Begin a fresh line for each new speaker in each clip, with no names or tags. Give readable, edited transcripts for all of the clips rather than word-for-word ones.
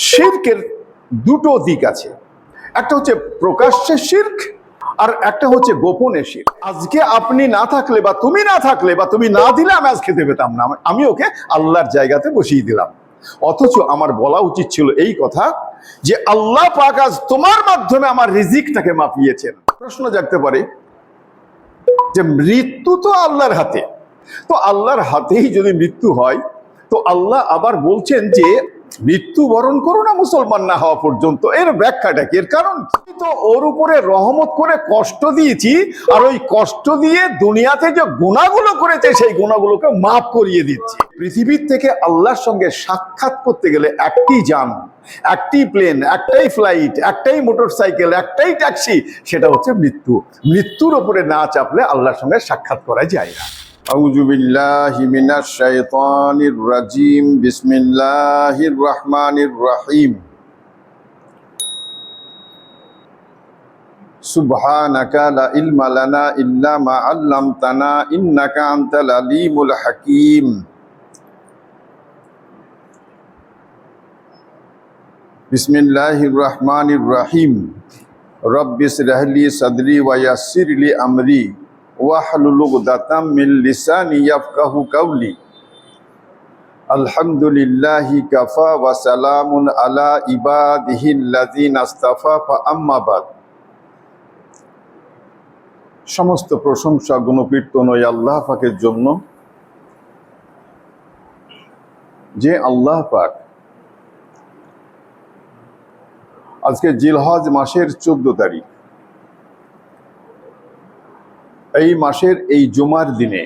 শিরকের দুটো দিক আছে, একটা হচ্ছে প্রকাশ্যে শিরক আর একটা হচ্ছে গোপনে শিরক। আজকে আপনি না থাকলে বা তুমি না থাকলে বা তুমি না দিলে আমি আজ খেতে পেতাম না, আমি ওকে আল্লাহর জায়গাতে বসিয়ে দিলাম। অথচ আমার বলা উচিত ছিল এই কথা যে আল্লাহ পাক আজ তোমার মাধ্যমে আমার রিজিকটাকে মাপিয়েছেন। প্রশ্ন জাগতে পারে যে মৃত্যু তো আল্লাহর হাতে, তো আল্লাহর হাতেই যদি মৃত্যু হয় তো আল্লাহ আবার বলছেন যে মৃত্যু বরণ করো না মুসলমান না হওয়া পর্যন্ত। এর ব্যাখ্যাটা কি? এর কারণ তো ওর উপরে রহমত করে কষ্ট দিয়েছি, আর ওই কষ্ট দিয়ে দুনিয়াতে যে গুনাহগুলো করেছে সেই গুনাহগুলোকে মাফ করিয়ে দিচ্ছি। পৃথিবীর থেকে আল্লাহর সঙ্গে সাক্ষাৎ করতে গেলে একটি যান, একটি প্লেন, একটাই ফ্লাইট, একটাই মোটরসাইকেল, একটাই ট্যাক্সি, সেটা হচ্ছে মৃত্যু। মৃত্যুর উপরে না চাপলে আল্লাহর সঙ্গে সাক্ষাৎ করা যায় না। আউযু বিল্লাহি মিনাশ শাইতানির রাজিম। বিসমিল্লাহির রহমানির রহিম। সুবহানাকা লা ইলমা লানা ইল্লা মা আল্লামতানা ইন্নাকা আনতাল আলিমুল হাকীম। বিসমিল্লাহির রহমানির রহিম। রব্বিশ রাহলি সাদরি ওয়া ইয়াসসিরলি আমরি ওয়াহলুল উকদাতাম মিন লিসানি ইয়াফকাহু কাওলি। আলহামদুলিল্লাহি কাফা ওয়া সালামুন আলা ইবাদিহিল্লাযিনা আসতাফা ফা আম্মা বাদ। সমস্ত প্রশংসা গুণকীর্তন ওই আল্লাহ পাকের জন্য, যে আল্লাহ পাক আজকে জিলহজ মাসের 14 তারিখ, এই মাসের এই জুমার দিনে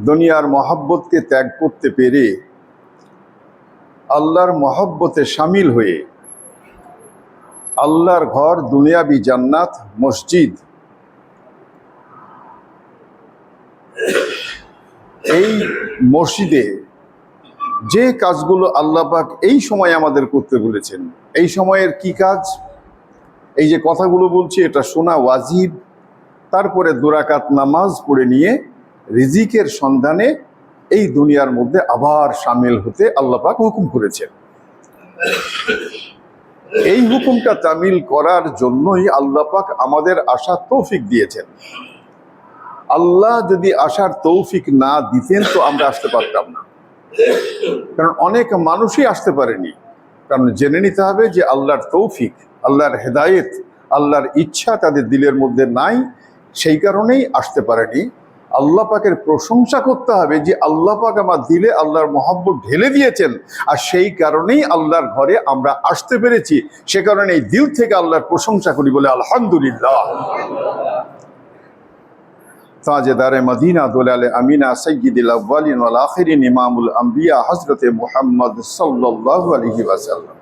দুনিয়ার মহব্বতকে ত্যাগ করতে পেরে আল্লাহর মহব্বতে শামিল হয়ে আল্লাহর ঘর, দুনিয়াবি জান্নাত, মসজিদ, এই মসজিদে যে কাজগুলো আল্লাহ পাক এই সময় আমাদের করতে বলেছেন, এই সময়ের কি কাজ? এই যে কথাগুলো বলছি এটা শোনা ওয়াজিব। তারপরে 2 রাকাত নামাজ পড়ে নিয়ে রিজিকের সন্ধানে এই দুনিয়ার মধ্যে আবার শামিল হতে আল্লাহ পাক হুকুম করেছেন। এই হুকুমটা তামিল করার জন্যই আল্লাহ পাক আমাদের আসার তৌফিক দিয়েছেন। আল্লাহ যদি আসার তৌফিক না দিতেন তো আমরা আসতে পারতাম না, কারণ অনেক মানুষই আসতে পারেনি। কারণ জেনে নিতে হবে যে আল্লাহর তৌফিক, আল্লাহর হেদায়েত, আল্লাহর ইচ্ছা তাদের দিলের মধ্যে নাই, সেই কারণেই আসতে পারেনি। আল্লাহ পাকের প্রশংসা করতে হবে যে আল্লাহ পাক আমার দিলে আল্লাহর মহব্বত ঢেলে দিয়েছেন, আর সেই কারণেই আল্লাহর ঘরে আমরা আসতে পেরেছি। সে কারণে এই দিল থেকে আল্লাহর প্রশংসা করি, বলে আলহামদুলিল্লাহ। তাজেদারে মদিনা দুলালে আমিনা সৈয়দুল আউয়ালিন ওয়াল আখিরিন ইমামুল আম্বিয়া হযরতে মুহাম্মদ সাল্লাল্লাহু আলাইহি ওয়াসাল্লাম,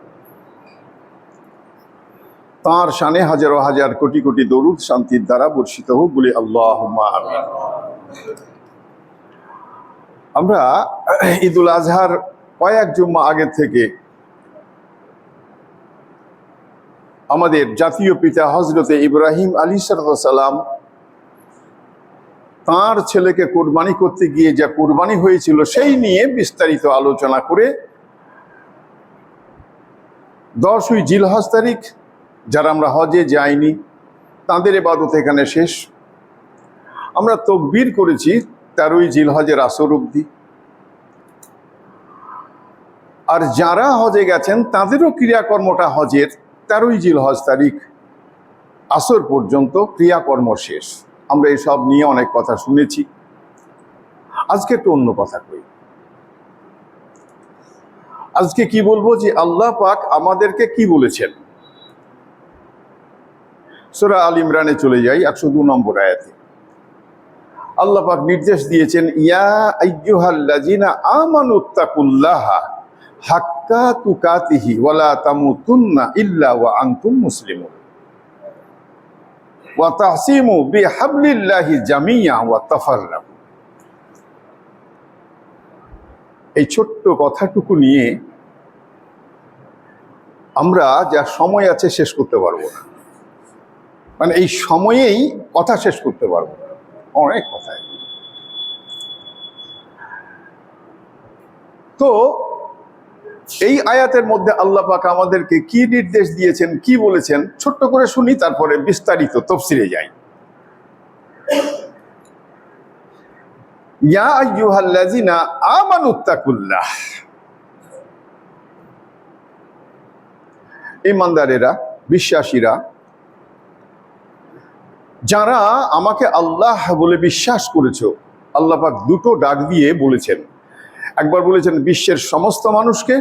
তাঁর শানে হাজারো হাজার কোটি কোটি দরুদ শান্তির দ্বারা বর্ষিত হোক, বলে আল্লাহুম্মা আমিন। আমরা ঈদুল আজহার কয়েক জুম্মা আগে থেকে আমাদের জাতীয় পিতা হযরতে ইব্রাহিম আলাইহিস সালাম তাঁর ছেলেকে কুরবানি করতে গিয়ে যা কুরবানি হয়েছিল সেই নিয়ে বিস্তারিত আলোচনা করে 10ই জিলহজ তারিখ যারা আমরা হজে যাইনি তাদের ইবাদত এখানে শেষ। আমরা তাকবীর করেছি 13ই জিলহজের আসর অবধি, আর যারা হজে গেছেন তাদেরও ক্রিয়াকর্মটা হজের 13ই জিলহজ তারিখ আসর পর্যন্ত ক্রিয়াকর্ম শেষ। আমরা এসব নিয়ে অনেক কথা শুনেছি। আজকে একটু অন্য কথা কই। আজকে কি বলবো যে আল্লাহ পাক আমাদেরকে কি বলেছেন। সূরা আল ইমরানে চলে যাই, 102 নম্বর আয়াতে আল্লাহ পাক নির্দেশ দিয়েছেন, ইয়া আইয়ুহাল্লাযিনা আমানুত্তাকুল্লাহা হাক্কা তুকাতিহি ওয়ালা তামুতুন্না ইল্লা ওয়া আনতুম মুসলিমুন ওয়া তাহসিমু বিহাবলিল্লাহি জামিয়া ওয়া তাফাররাকু। এই ছোট্ট কথাটুকু নিয়ে আমরা যা সময় আছে শেষ করতে পারবো না, মানে এই সময়েই কথা শেষ করতে পারবো না, অনেক কথা। তো এই আয়াতের মধ্যে আল্লাহ পাক আমাদেরকে কি নির্দেশ দিয়েছেন, কি বলেছেন, ছোট্ট করে শুনি, তারপরে বিস্তারিত তাফসীরে যাই। ইয়া আইয়ুহাল্লাযিনা আমানুত্তাকুল্লাহ, ঈমানদারেরা, বিশ্বাসীরা, যারা আমাকে আল্লাহ বলে বিশ্বাস করেছো। আল্লাহ পাক দুটো ডাক দিয়ে বলেছেন, একবার বলেছেন বিশ্বের সমস্ত মানুষকে,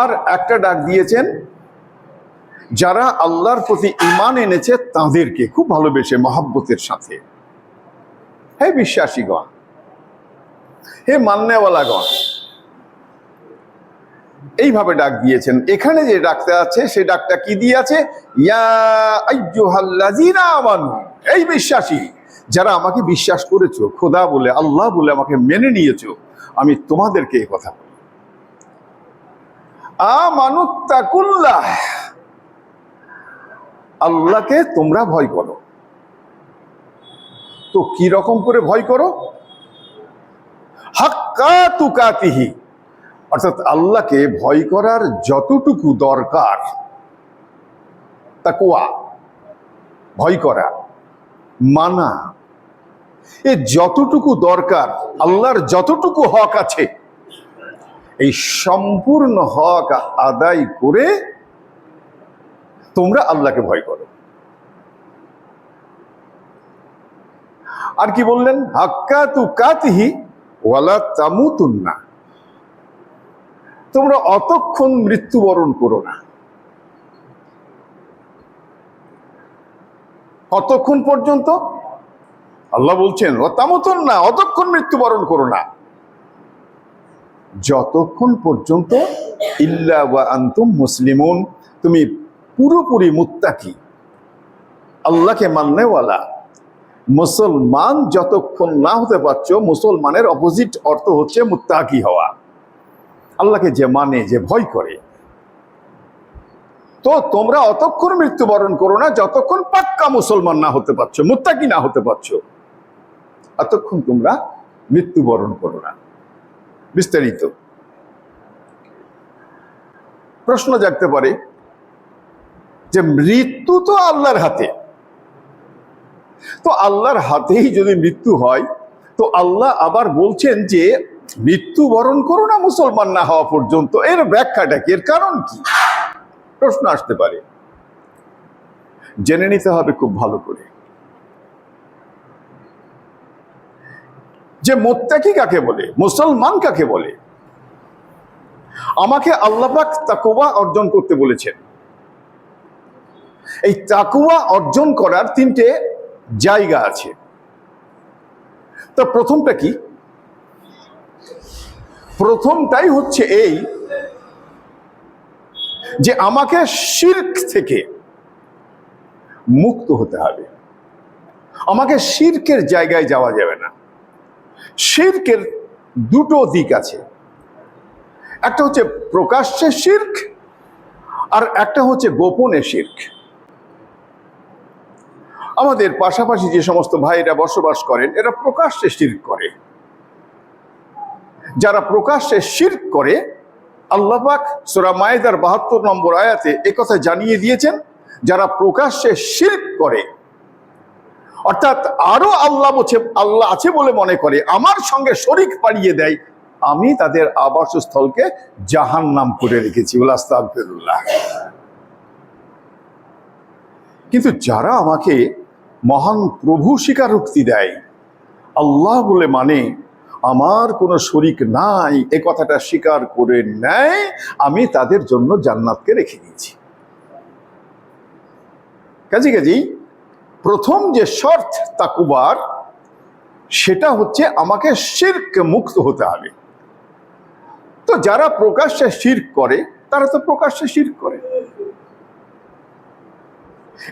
আর একটা ডাক দিয়েছেন যারা আল্লাহর প্রতি ঈমান এনেছে তাদেরকে খুব ভালোবেসে মহব্বতের সাথে। হে বিশ্বাসীগণ, হে মান্যওয়ালাগণ, এইভাবে ডাক দিয়েছেন। এখানে যে ডাকতে আছে সেই ডাকটা কি দিয়ে আছে? ইয়া আইয়ুহাল্লাযিনা আমানু, এই বিশ্বাসী যারা আমাকে বিশ্বাস করেছো, খোদা বলে, আল্লাহ বলে আমাকে মেনে নিয়েছো, আমি তোমাদেরকে এই কথা বলি, আমানুত্তাকুল্লাহ, আল্লাহকে তোমরা ভয় করো। তো কি রকম করে ভয় করো? হাক্কা তুকাতিহি, অর্থাৎ আল্লাহকে ভয় করার যতটুকু দরকার, তাকওয়া, ভয় করা, মানা, এ যতটুকু দরকার, আল্লাহর যতটুকু হক আছে, এই সম্পূর্ণ হক আদায় করে তোমরা আল্লাহকে ভয় করো। আর কি বললেন? হাক্কা তুকাতিহি ওয়ালা তামুতুন্না, তোমরা অতক্ষণ মৃত্যুবরণ করো না। কতক্ষণ পর্যন্ত? আল্লাহ বলছেন ওয়া তামুতুন্না, অতক্ষণ মৃত্যুবরণ করো না, যতক্ষণ পর্যন্ত ইল্লা ওয়া আনতুম মুসলিমুন, তুমি পুরোপুরি মুত্তাকি, আল্লাহকে মাননেওয়ালা মুসলমান যতক্ষণ না হতে পারছো। মুসলমানের অপোজিট অর্থ হচ্ছে মুত্তাকি হওয়া, আল্লাহকে যে মানে, যে ভয় করে। তো তোমরা অতক্ষণ মৃত্যুবরণ করো না যতক্ষণ পাক্কা মুসলমান না হতে পারছো, মুত্তাকি না হতে পারছো, অতক্ষণ তোমরা মৃত্যুবরণ করো না। বিস্তারিত প্রশ্ন জাগতে পারে যে মৃত্যু তো আল্লাহর হাতে, তো আল্লাহর হাতেই যদি মৃত্যু হয়, তো আল্লাহ আবার বলছেন যে মৃত্যুবরণ করো না মুসলমান না হওয়া পর্যন্ত, এর ব্যাখ্যাটা কি, এর কারণ কি? প্রশ্ন আসতে পারে, জেনে নিতে হবে খুব ভালো করে যে মুত্তাকি কাকে বলে, মুসলমান কাকে বলে। আমাকে আল্লাহ পাক তাকওয়া অর্জন করতে বলেছেন। এই তাকওয়া অর্জন করার তিনটে জায়গা আছে। তো প্রথমটা কি? প্রথমটাই হচ্ছে এই যে আমাকে শিরক থেকে মুক্ত হতে হবে। আমাকে শিরকের জায়গায় যাওয়া যাবে না। শিরকের দুটো দিক আছে, একটা হচ্ছে প্রকাশ্যে শিরক, আর একটা হচ্ছে গোপনে শিরক। আমাদের পাশাপাশি যে সমস্ত ভাইরা বসবাস করেন, এরা প্রকাশ্যে শিরক করে। যারা প্রকাশ্যে শিরক করে, আল্লাহ পাক সূরা মায়েদার ৭২ নম্বর আয়াতে একথা জানিয়ে দিয়েছেন, যারা প্রকাশ্যে শিরক করে, অর্থাৎ আরো আল্লাহ আছে বলে মনে করে, আমার সঙ্গে শরিক পাড়িয়ে দেয়, আমি তাদের আবাসস্থলকে জাহান্নাম করে রেখেছি। আস্তাগফিরুল্লাহ। কিন্তু যারা আমাকে মহান প্রভু স্বীকারোক্তি দেয়, আল্লাহ বলে মানে, আমার কোনো শরিক নাই, এ কথাটা স্বীকার করে নেয়, আমি তাদের জন্য জান্নাতকে রেখে দিয়েছি। কাজেই প্রথম যে শর্ত তাকওয়ার, সেটা হচ্ছে আমাকে শিরক মুক্ত হতে হবে। তো যারা প্রকাশ্যে শিরক করে, তারা তো প্রকাশ্যে শিরক করে,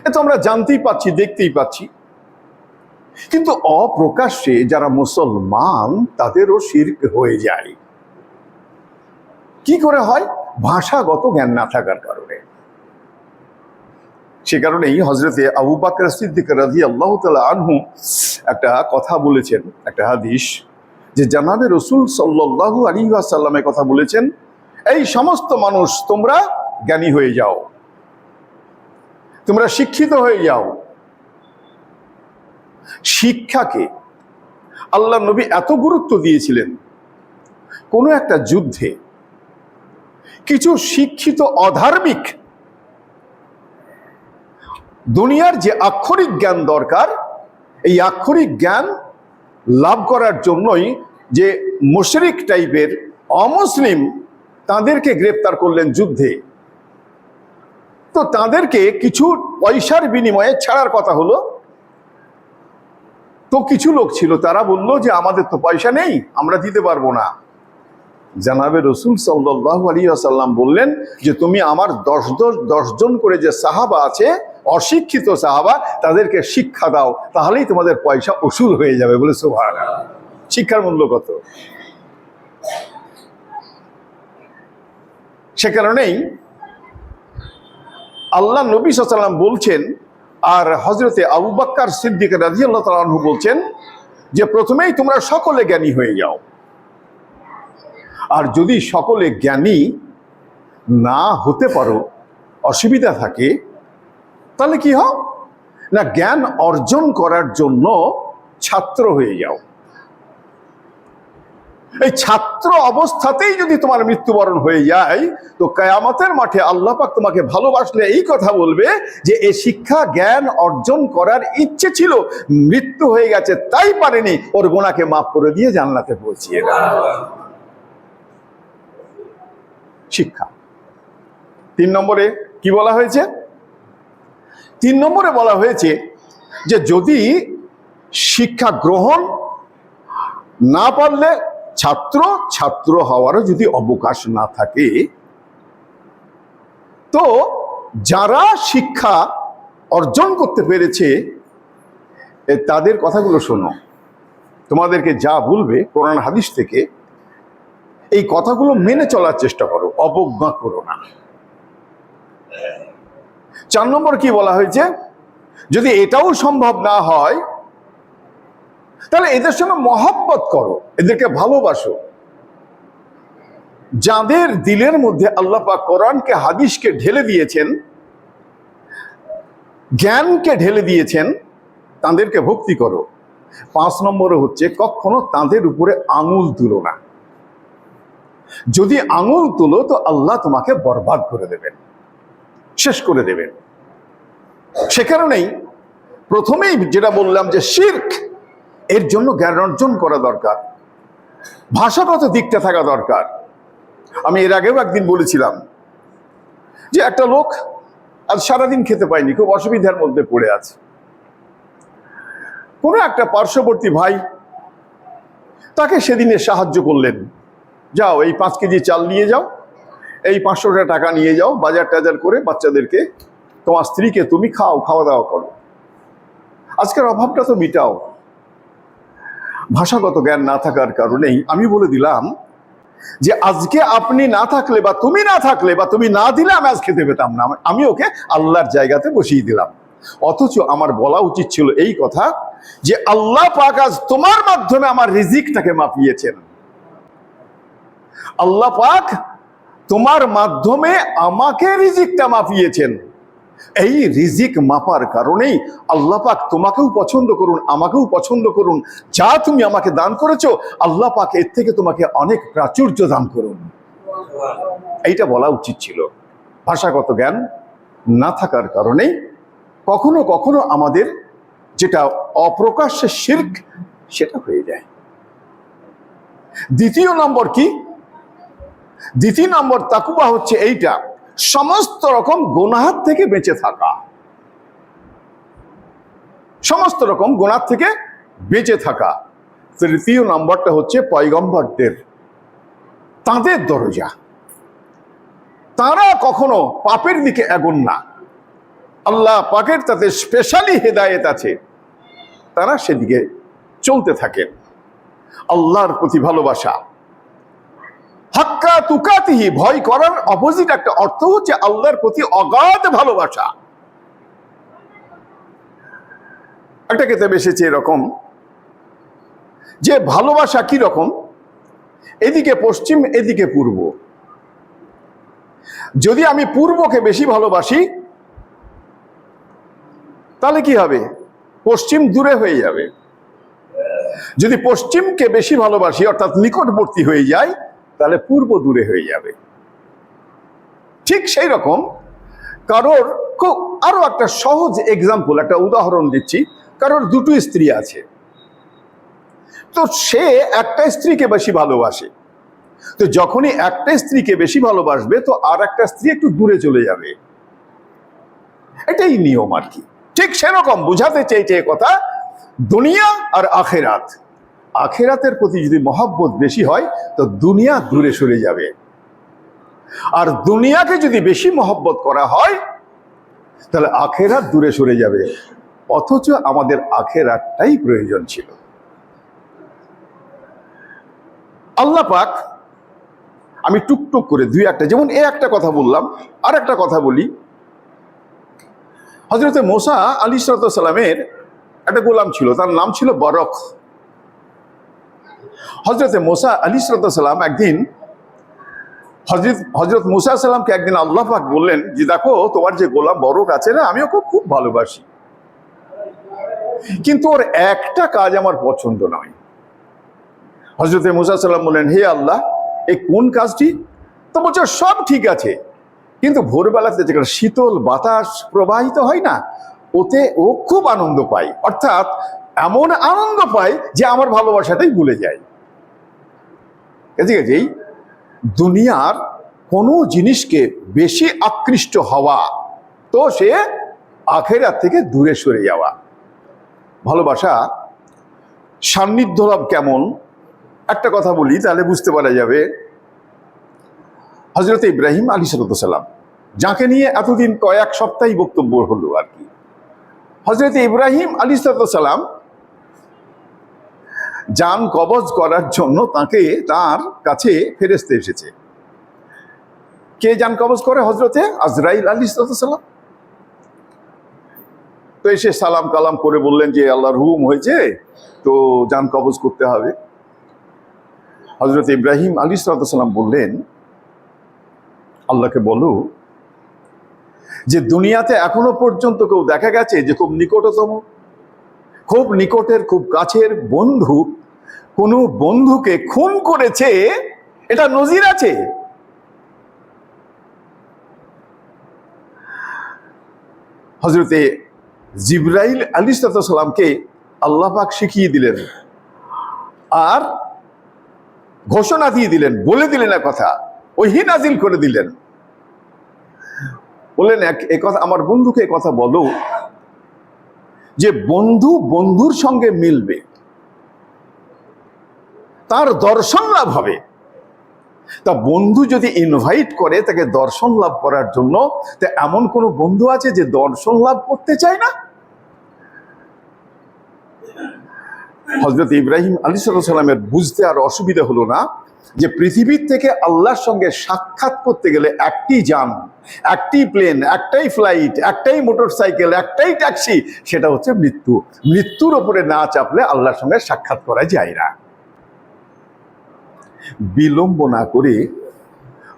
এ তো আমরা জানতেই পাচ্ছি, দেখতেই পাচ্ছি। কিন্তু অপ্রকাশ্যে যারা মুসলমান, তাদেরও শিরক হয়ে যায়। কি করে হয়? ভাষাগত জ্ঞান না থাকার কারণে। সে কারণেই হযরতে আবু বকর সিদ্দিক রাদিয়াল্লাহু তাআলা আনহু একটা কথা বলেছেন, একটা হাদিস, যে জানাবে রসুল সাল্লাল্লাহু আলাইহি ওয়াসাল্লামের কথা বলেছেন, এই সমস্ত মানুষ তোমরা জ্ঞানী হয়ে যাও, তোমরা শিক্ষিত হয়ে যাও। শিক্ষাকে আল্লাহ নবী এত গুরুত্ব দিয়েছিলেন, কোনো একটা যুদ্ধে কিছু শিক্ষিত অধার্মিক দুনিয়ার যে আক্ষরিক জ্ঞান দরকার, এই আক্ষরিক জ্ঞান লাভ করার জন্যই যে মুশরিক টাইপের অমুসলিম তাদেরকে গ্রেপ্তার করলেন যুদ্ধে। তো তাদেরকে কিছু পয়সার বিনিময়ে ছাড়ার কথা হলো, তো কিছু লোক ছিল তারা বলল যে আমাদের তো পয়সা নেই, আমরা দিতে পারবো না। জানাবে রসুল সাল্লাল্লাহু আলাইহি ওয়াসাল্লাম বললেন যে তুমি আমার 10 জন করে যে সাহাবা আছে, অশিক্ষিত সাহাবা, তাদেরকে শিক্ষা দাও, তাহলেই তোমাদের পয়সা উসুল হয়ে যাবে। বলে সুবহানাল্লাহ। শিক্ষার মূল্য কত! সে কারণেই আল্লাহ নবী সাল্লাল্লাহু আলাইহি ওয়াসাল্লাম বলছেন, আর হযরতে আবু বকর সিদ্দিক রাদিয়াল্লাহু তাআলা আনহু বলছেন যে প্রথমেই তোমরা সকলে জ্ঞানী হয়ে যাও। আর যদি সকলে জ্ঞানী না হতে পারো, অসুবিধা থাকে, তাহলে কি হয় না, জ্ঞান অর্জন করার জন্য ছাত্র হয়ে যাও। এই ছাত্র অবস্থাতেই যদি তোমার মৃত্যুবরণ হয়ে যায়, তো কিয়ামতের মাঠে আল্লাহ পাক তোমাকে ভালোবাসলে এই কথা বলবে যে এই শিক্ষা জ্ঞান অর্জন করার ইচ্ছে ছিল, মৃত্যু হয়ে গেছে তাই পারেনি, ওর গুনাহকে মাফ করে দিয়ে জান্নাতে পৌঁছিয়ে দাও। শিক্ষা। 3 নম্বরে কি বলা হয়েছে? 3 নম্বরে বলা হয়েছে যে যদি শিক্ষা গ্রহণ না পারলে ছাত্র হওয়ারও যদি অবকাশ না থাকে, তো যারা শিক্ষা অর্জন করতে পেরেছে তাদের কথাগুলো শোনো। তোমাদেরকে যা বলবে কোরআন হাদিস থেকে, এই কথাগুলো মেনে চলার চেষ্টা করো, অবজ্ঞা করো না। 4 নম্বর কি বলা হয়েছে? যদি এটাও সম্ভব না হয়, তাহলে এদের সঙ্গে মহব্বত করো, এদেরকে ভালোবাসো। যাদের দিলের মধ্যে আল্লাহ পাক কোরআনকে হাদিসকে ঢেলে দিয়েছেন, জ্ঞানকে ঢেলে দিয়েছেন, তাদেরকে ভক্তি করো। 5 নম্বরে হচ্ছে কখনো তাদের উপরে আঙুল তুলো না। যদি আঙুল তুলো তো আল্লাহ তোমাকে বরবাদ করে দেবেন, শেষ করে দেবেন। সে কারণেই প্রথমেই যেটা বললাম যে শিরক, এর জন্য জ্ঞান অর্জন করা দরকার, ভাষাগত দিকটা থাকা দরকার। আমি এর আগেও একদিন বলেছিলাম যে একটা লোক আজ সারাদিন খেতে পায়নি, খুব অসুবিধার মধ্যে পড়ে আছে। কোনো একটা পার্শ্ববর্তী ভাই তাকে সেদিনে সাহায্য করলেন, যাও এই 5 কেজি চাল নিয়ে যাও, এই 500 টাকা নিয়ে যাও, বাজার টাজার করে বাচ্চাদেরকে, তোমার স্ত্রীকে তুমি খাওয়া দাওয়া করো, আজকের অভাবটা তো মিটাও। ভাষাগত জ্ঞান না থাকার কারণেই আমি বলে দিলাম যে আজকে আপনি না থাকলে বা তুমি না থাকলে বা তুমি না দিলে আমি আজ খেতে পেতাম না, আমি ওকে আল্লাহর জায়গাতে বসিয়ে দিলাম। অথচ আমার বলা উচিত ছিল এই কথা যে আল্লাহ পাক আজ তোমার মাধ্যমে আমার রিজিকটাকে মাপিয়েছেন। আল্লাহ পাক তোমার মাধ্যমে আমাকে রিজিকটা মাপিয়েছেন। এই রিজিক মাপার কারণেই আল্লাহ পাক তোমাকেও পছন্দ করুন, আমাকেও পছন্দ করুন। যা তুমি আমাকে দান করেছো, আল্লাহ পাক এর থেকে তোমাকে অনেক প্রাচুর্য দান করুন। এইটা বলা উচিত ছিল। ভাষাগত জ্ঞান না থাকার কারণেই কখনো কখনো আমাদের যেটা অপ্রকাশ্যে শিরক, সেটা হয়ে যায়। দ্বিতীয় নম্বর কি? দ্বিতীয় নম্বর তাকওয়া হচ্ছে এইটা, সমস্ত রকম গুনাহ থেকে বেঁচে থাকা। সমস্ত রকম গুনাহ থেকে বেঁচে থাকা। তৃতীয় নম্বরটা হচ্ছে পয়গম্বরদের, তাদের দরজা, তারা কখনো পাপের দিকে এগোন না। আল্লাহ পাকের তাতে স্পেশালি হেদায়েত আছে, তারা সেদিকে চলতে থাকেন। আল্লাহর প্রতি ভালোবাসা, হাক্কা তুকাতিহি, ভয় করার অপোজিট একটা অর্থ হচ্ছে আল্লাহর প্রতি অগাধ ভালোবাসা। একটা কিতাব এসেছে এরকম যে ভালোবাসা কি রকম, এদিকে পশ্চিম এদিকে পূর্ব। যদি আমি পূর্বকে বেশি ভালোবাসি তাহলে কি হবে, পশ্চিম দূরে হয়ে যাবে। যদি পশ্চিমকে বেশি ভালোবাসি অর্থাৎ নিকটবর্তী হয়ে যায় তাহলে পূর্ব দূরে হয়ে যাবে। ঠিক সেই রকম কারোর আরো একটা সহজ এক্সাম্পল, একটা উদাহরণ দিচ্ছি। কারোর দুটো স্ত্রী আছে, তো সে একটা স্ত্রীকে বেশি ভালোবাসে। তো যখনই একটা স্ত্রীকে বেশি ভালোবাসবে তো আর একটা স্ত্রী একটু দূরে চলে যাবে, এটাই নিয়ম আর কি। ঠিক সেরকম বুঝাতে চেয়েছে কথা, দুনিয়া আর আখেরাত। আখেরাতের প্রতি যদি মহব্বত বেশি হয় তো দুনিয়া দূরে সরে যাবে, আর দুনিয়াকে যদি বেশি মহব্বত করা হয় তাহলে আখেরাত দূরে সরে যাবে। অথচ আমাদের আখেরাতটাই প্রয়োজন ছিল। আল্লাহ পাক, আমি টুকটুক করে দুই একটা, যেমন এই একটা কথা বললাম, আর একটা কথা বলি। হযরতে মুসা আলাইহিস সালামের একটা গোলাম ছিল, তার নাম ছিল বরক। হযরতে মুসা আলাইহিস সালাম একদিন হযরত মুসা সালামকে একদিন আল্লাহ পাক বললেন যে দেখো, তোমার যে গোলাম বরক আছে না, আমি ওকে খুব ভালোবাসি, কিন্তু ওর একটা কাজ আমার পছন্দ নয়। হযরতে মুসা সালাম বললেন, হে আল্লাহ, এই কোন কাজটি? তো বলছে সব ঠিক আছে, কিন্তু ভোরবেলাতে যেখানে শীতল বাতাস প্রবাহিত হয় না, ওতে ও খুব আনন্দ পায়, অর্থাৎ এমন আনন্দ পায় যে আমার ভালোবাসাটাই ভুলে যায়। কাজেই দুনিয়ার কোনো জিনিসকে বেশি আকৃষ্ট হওয়া তো সে আখেরাত থেকে দূরে সরে যাওয়া। ভালোবাসা সান্নিধ্য লাভ কেমন, একটা কথা বলি তাহলে বুঝতে পারা যাবে। হযরত ইব্রাহিম আলাইহিস সালাম, যাকে নিয়ে এতদিন কয়েক সপ্তাহ বক্তব্য হলো আর কি, হযরত ইব্রাহিম আলাইহিস সালাম জান কবজ করার জন্য তার কাছে ফেরেশতা এসেছে। কে জান কবজ করে? হযরতে আজরাইল আলাইহিস সালাম। তো এসে সালাম কালাম করে বললেন যে আল্লাহর হুকুম হয়েছে, তো জান কবজ করতে হবে। হযরত ইব্রাহিম আলাইহিস সালাম বললেন, আল্লাহকে বলো যে দুনিয়াতে এখনো পর্যন্ত কেউ দেখা গেছে যে খুব নিকটতম, খুব নিকটের, খুব কাছের বন্ধু কোনো বন্ধুকে খুন করেছে, এটা নজির আছে? হযরতে জিবরাইল আলাইহিস সালামকে আল্লাহ পাক শিখিয়ে দিলেন আর ঘোষণা দিয়ে দিলেন, বলে দিলেন এক কথা, ওহী নাজিল করে দিলেন। বললেন এক কথা, আমার বন্ধুকে এই কথা বলো যে বন্ধু বন্ধুর সঙ্গে মিলবে, তার দর্শন লাভ হবে। তা বন্ধু যদি ইনভাইট করে তাকে দর্শন লাভ করার জন্য, তা এমন কোন বন্ধু আছে যে দর্শন লাভ করতে চায় না? হযরত ইব্রাহিম আলাইহিস সালামের বুঝতে আর অসুবিধা হলো না যে পৃথিবীর থেকে আল্লাহর সঙ্গে সাক্ষাৎ করতে গেলে একটি যান, একটি প্লেন, একটাই ফ্লাইট, একটাই মোটরসাইকেল, একটাই ট্যাক্সি, সেটা হচ্ছে মৃত্যু। মৃত্যুর ওপরে না চাপলে আল্লাহর সঙ্গে সাক্ষাৎ করা যায় না। বিলম্ব না করে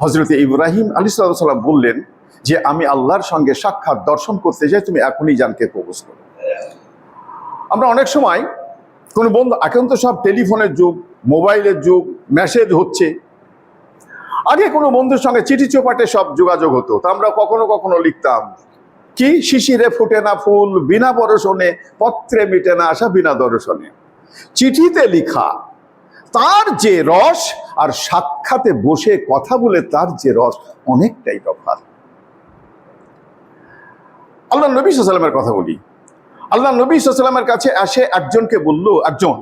হযরত ইব্রাহিম আলাইহিস সালাম বললেন যে আমি আল্লাহর সঙ্গে সাক্ষাৎ দর্শন করতে চাই, তুমি এখনই জানকে প্রপোজ করো। আমরা অনেক সময় কোন বন্ধু, এখন তো সব টেলিফোনের যুগ, মোবাইলের যুগ, মেসেজ হচ্ছে। আগে কোনো বন্ধুর সঙ্গে চিঠি চোপাটে সব যোগাযোগ হতো, তা আমরা কখনো কখনো লিখতাম কি, শিশিরে ফুটে না ফুল বিনা বরষণে, পত্রে মিটে না আশা বিনা দর্শনে। চিঠিতে লিখা তার যে রস আর সাক্ষাতে বসে কথা বলে তার যে রস, অনেকটাই তফাৎ। আল্লাহ নবী সাল্লাল্লাহু আলাইহি ওয়াসাল্লামের কথা বলি। আল্লাহ নবী সাল্লাল্লাহু আলাইহি ওয়াসাল্লামের কাছে এসে একজনকে বলল একজন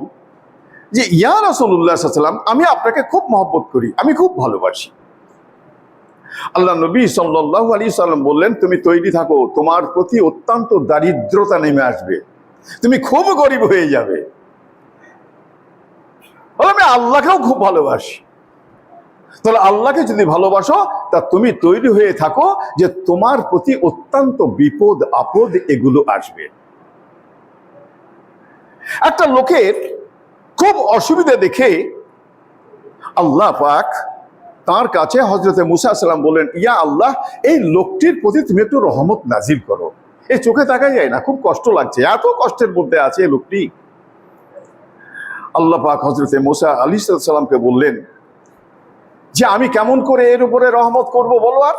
যে ইয়া রাসূলুল্লাহ সাল্লাল্লাহু আলাইহি ওয়াসাল্লাম, আমি আপনাকে খুব মহব্বত করি, আমি খুব ভালোবাসি। আল্লাহ নবী সাল্লাল্লাহু আলাইহি ওয়াসাল্লাম বললেন, তুমি তৈরি থাকো, তোমার প্রতি অত্যন্ত দারিদ্রতা নেমে আসবে, তুমি খুব গরিব হয়ে যাবে। আমি আল্লাহকেও খুব ভালোবাসি। তাহলে আল্লাহকে যদি ভালোবাসো তা তুমি তৈরি হয়ে থাকো যে তোমার প্রতি অত্যন্ত বিপদ আপদ এগুলো আসবে। একটা লোকের খুব অসুবিধা দেখে আল্লাহ পাক তার কাছে হযরতে মুসা আলাইহিস সালাম বললেন, ইয়া আল্লাহ, এই লোকটির প্রতি তুমি একটু রহমত নাজিল করো। এই চোখে তাকাই যায় না, খুব কষ্ট লাগছে, এত কষ্টের মধ্যে আছে এই লোকটি। আল্লাহ পাক হযরতে মুসা আলাইহিস সালামকে বললেন যে আমি কেমন করে এর উপরে রহমত করব বলো। আর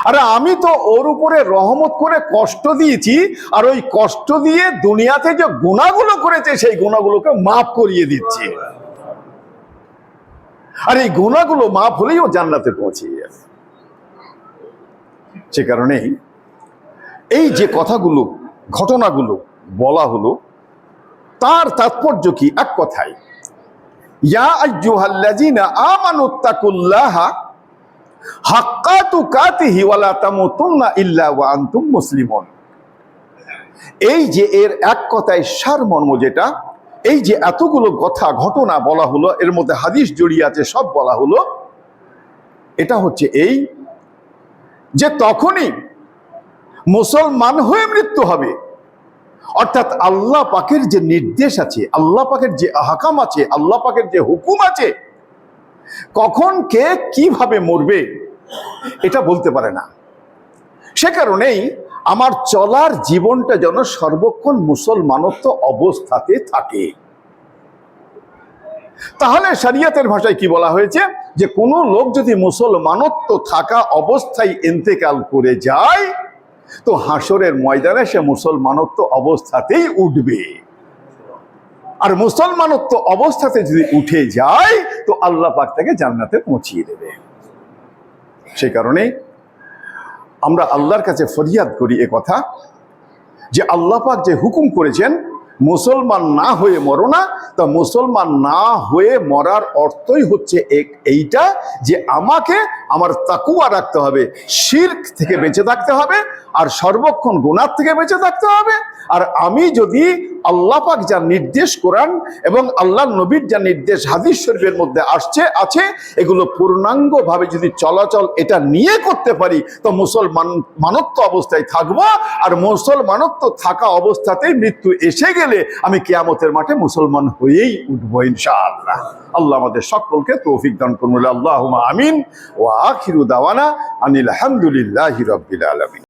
আরে আমি তো ওর উপরে রহমত করে কষ্ট দিয়েছি, আর ওই কষ্ট দিয়ে দুনিয়াতে যে গুনাহগুলো করেছে সেই গুনাহগুলোকে মাফ করিয়ে দিচ্ছি, আর এই গুনাহগুলো মাফ হলেই ও জান্নাতে পৌঁছে যাবে। সে কারণেই এই যে কথাগুলো, ঘটনাগুলো বলা হলো, তার তাৎপর্য কি? এক কথায়, ইয়া আইয়ুহাল্লাযীনা আমানুত্তাকুল্লাহা হাক্কা তুকাতিহি ওয়া লা তামুতুন্না ইল্লা ওয়া আনতুম মুসলিমুন। এই যে এর এক কথায় সারমর্ম যেটা, এই যে এতগুলো কথা ঘটনা বলা হলো, এর মধ্যে হাদিস জড়িয়ে আছে, সব বলা হলো, এটা হচ্ছে এই যে তখনই মুসলমান হয়ে মৃত্যু হবে, অর্থাৎ আল্লাহ পাকের যে নির্দেশ আছে, আল্লাহ পাকের যে আহকাম আছে, আল্লাহ পাকের যে হুকুম আছে, কখন কে কিভাবে মরবে এটা বলতে পারে না। সে কারণেই আমার চলার জীবনটা যেন সর্বক্ষণ মুসলমানত্ব অবস্থাতে থাকে। তাহলে শরিয়তের ভাষায় কি বলা হয়েছে, যে কোনো লোক যদি মুসলমানত্ব থাকা অবস্থায় ইন্তেকাল করে যায়, তো হাসরের ময়দানে সে মুসলমানত্ব অবস্থাতেই উঠবে। আর মুসলমানত্ব অবস্থাতে যদি উঠে যায়, তো আল্লাহ পাক তাকে জান্নাতে পৌঁছিয়ে দেবে। সে কারণে আমরা আল্লাহর কাছে ফরিয়াদ করি এ কথা, যে আল্লাহ পাক যে হুকুম করেছেন মুসলমান না হয়ে মরো না, তা মুসলমান না হয়ে মরার অর্থই হচ্ছে এইটা, যে আমাকে আমার তাকওয়া রাখতে হবে, শিরক থেকে বেঁচে থাকতে হবে, আর সর্বক্ষণ গুনাহ থেকে বেঁচে থাকতে হবে। আর আমি যদি আল্লাহ পাক যা নির্দেশ কোরআন এবং আল্লাহ নবীর যা নির্দেশ হাদিস শরীফের মধ্যে আছে, এগুলো পূর্ণাঙ্গভাবে যদি চলাচল এটা নিয়ে করতে পারি, তো মুসলমানত্ব অবস্থায় থাকবো। আর মুসলমানত্ব থাকা অবস্থাতেই মৃত্যু এসে গেলে আমি কিয়ামতের মাঠে মুসলমান হয়েই উঠবো ইনশাআল্লাহ। আল্লাহ আমাদের সকলকে তৌফিক দান করুন, আল্লাহুম্মা আমিন। ওয়া আখিরু দাওয়ানা আনিল হামদুলিল্লাহি রাব্বিল আলামিন।